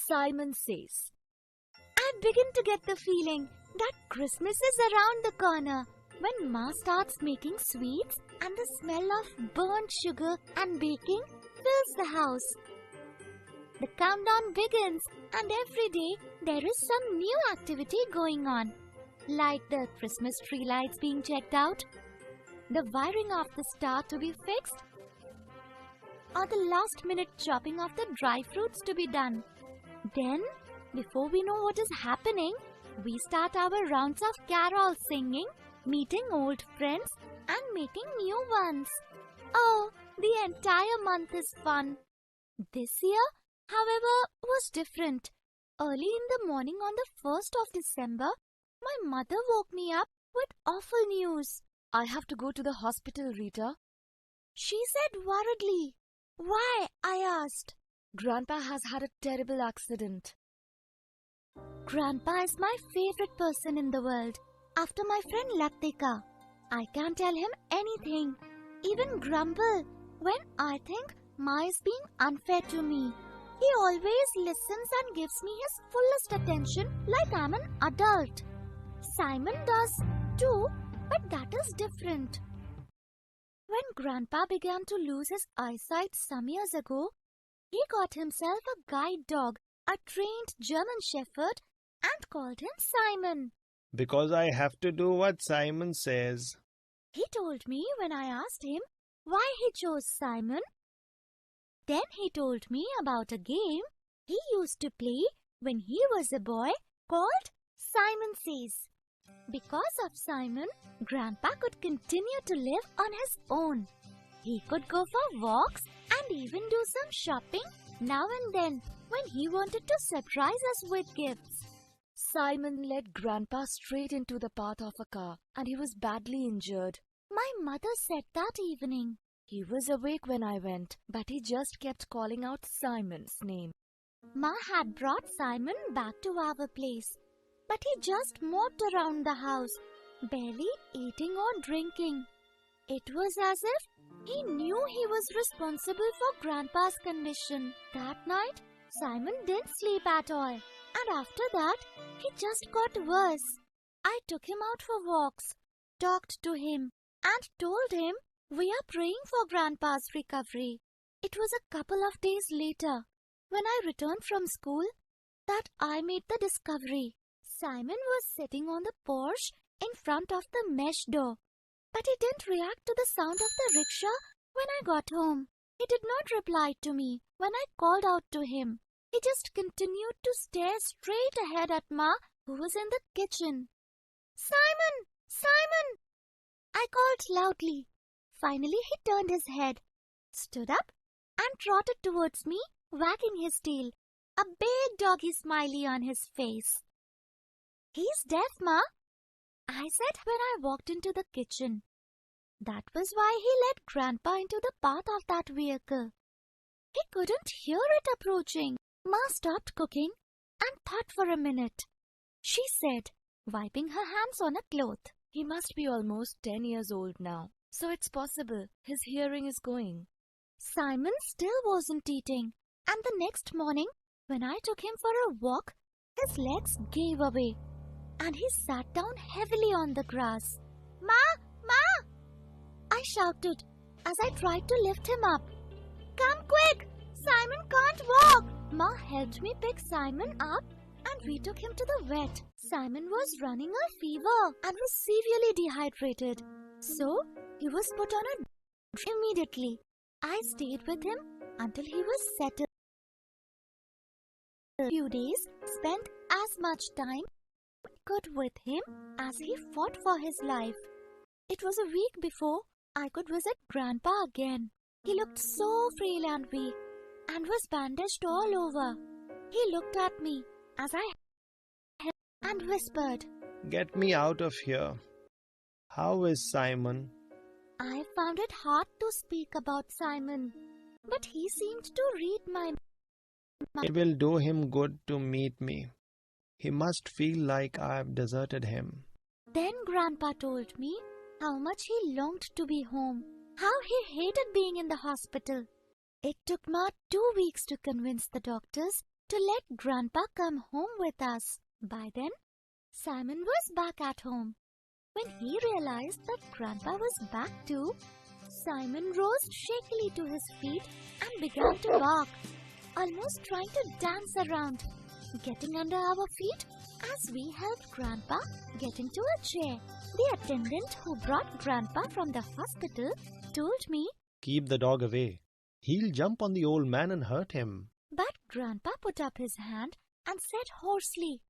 Simon says, I begin to get the feeling that Christmas is around the corner when Ma starts making sweets and the smell of burnt sugar and baking fills the house. The countdown begins and every day there is some new activity going on, like the Christmas tree lights being checked out, the wiring of the star to be fixed, or the last minute chopping of the dry fruits to be done. Then, before we know what is happening, we start our rounds of carol singing, meeting old friends and making new ones. Oh, the entire month is fun. This year, however, was different. Early in the morning on the 1st of December, my mother woke me up with awful news. I have to go to the hospital, Rita, she said worriedly. Why? I asked. Grandpa has had a terrible accident. Grandpa is my favorite person in the world. After my friend Latika, I can't tell him anything, even grumble when I think Ma is being unfair to me. He always listens and gives me his fullest attention like I'm an adult. Simon does too, but that is different. When Grandpa began to lose his eyesight some years ago, he got himself a guide dog, a trained German Shepherd, and called him Simon. Because I have to do what Simon says. He told me when I asked him why he chose Simon. Then he told me about a game he used to play when he was a boy called Simon Says. Because of Simon, Grandpa could continue to live on his own. He could go for walks and even do some shopping now and then when he wanted to surprise us with gifts. Simon led Grandpa straight into the path of a car and he was badly injured. My mother said that evening. He was awake when I went, but he just kept calling out Simon's name. Ma had brought Simon back to our place, but he just moped around the house, barely eating or drinking. It was as if he knew he was responsible for Grandpa's condition. That night, Simon didn't sleep at all, and after that, he just got worse. I took him out for walks, talked to him, and told him we are praying for Grandpa's recovery. It was a couple of days later, when I returned from school, that I made the discovery. Simon was sitting on the porch in front of the mesh door, but he didn't react to the sound of the rickshaw when I got home. He did not reply to me when I called out to him. He just continued to stare straight ahead at Ma, who was in the kitchen. Simon! Simon! I called loudly. Finally, he turned his head, stood up, and trotted towards me, wagging his tail, a big doggy smiley on his face. He's deaf, Ma, I said when I walked into the kitchen. That was why he led Grandpa into the path of that vehicle. He couldn't hear it approaching. Ma stopped cooking and thought for a minute. She said, wiping her hands on a cloth, he must be almost 10 years old now, so it's possible his hearing is going. Simon still wasn't eating, and the next morning, when I took him for a walk, his legs gave away, and he sat down heavily on the grass. Ma! Ma! I shouted as I tried to lift him up. Come quick! Simon can't walk! Ma helped me pick Simon up and we took him to the vet. Simon was running a fever and was severely dehydrated. So, he was put on a drip immediately. I stayed with him until he was settled. A few days spent as much time could with him as he fought for his life. It was a week before I could visit Grandpa again. He looked so frail and weak and was bandaged all over. He looked at me as I held and whispered, Get me out of here. How is Simon? I found it hard to speak about Simon, but he seemed to read my mind. It will do him good to meet me. He must feel like I have deserted him. Then Grandpa told me how much he longed to be home, how he hated being in the hospital. It took Ma 2 weeks to convince the doctors to let Grandpa come home with us. By then, Simon was back at home. When he realized that Grandpa was back too, Simon rose shakily to his feet and began to bark, almost trying to dance around, getting under our feet as we helped Grandpa get into a chair. The attendant who brought Grandpa from the hospital told me, Keep the dog away. He'll jump on the old man and hurt him. but Grandpa put up his hand and said hoarsely,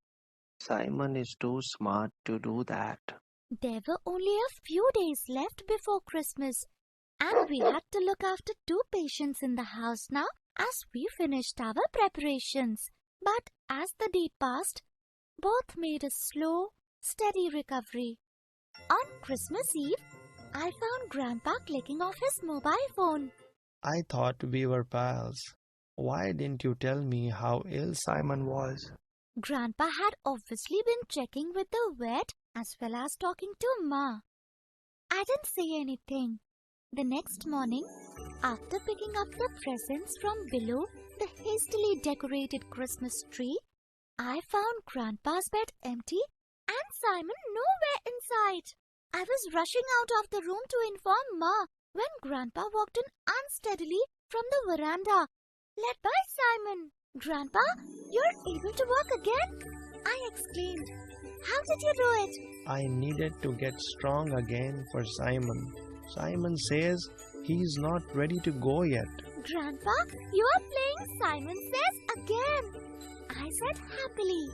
Simon is too smart to do that. there were only a few days left before Christmas, and we had to look after 2 patients in the house now as we finished our preparations. But as the day passed, both made a slow, steady recovery. On Christmas Eve, I found Grandpa clicking off his mobile phone. I thought we were pals. Why didn't you tell me how ill Simon was. Grandpa had obviously been checking with the vet as well as talking to Ma. I didn't say anything. The next morning, after picking up the presents from below the hastily decorated Christmas tree, I found Grandpa's bed empty and Simon nowhere in sight. I was rushing out of the room to inform Ma when Grandpa walked in unsteadily from the veranda, led by Simon. Grandpa, you're able to walk again? I exclaimed. How did you do it? I needed to get strong again for Simon. Simon says he's not ready to go yet. Grandpa, you are playing Simon Says again. I said happily.